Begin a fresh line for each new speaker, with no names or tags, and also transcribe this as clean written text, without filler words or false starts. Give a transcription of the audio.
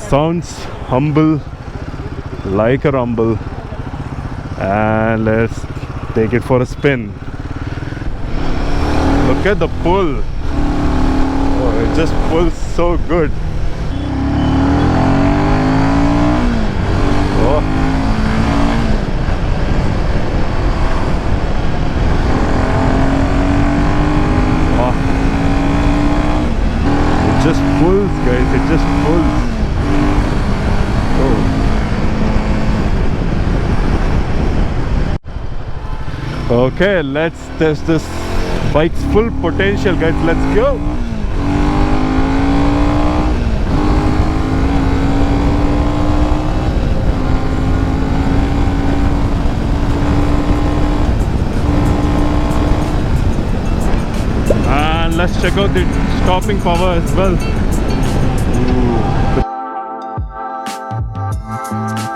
sounds humble, like a rumble. And let's take it for a spin. Look at the pull. Oh, it just pulls so good. Oh. Oh. It just pulls, guys. It just pulls. Oh. Okay, let's test this bike's full potential, guys. Let's go. And let's check out the stopping power as well. Ooh.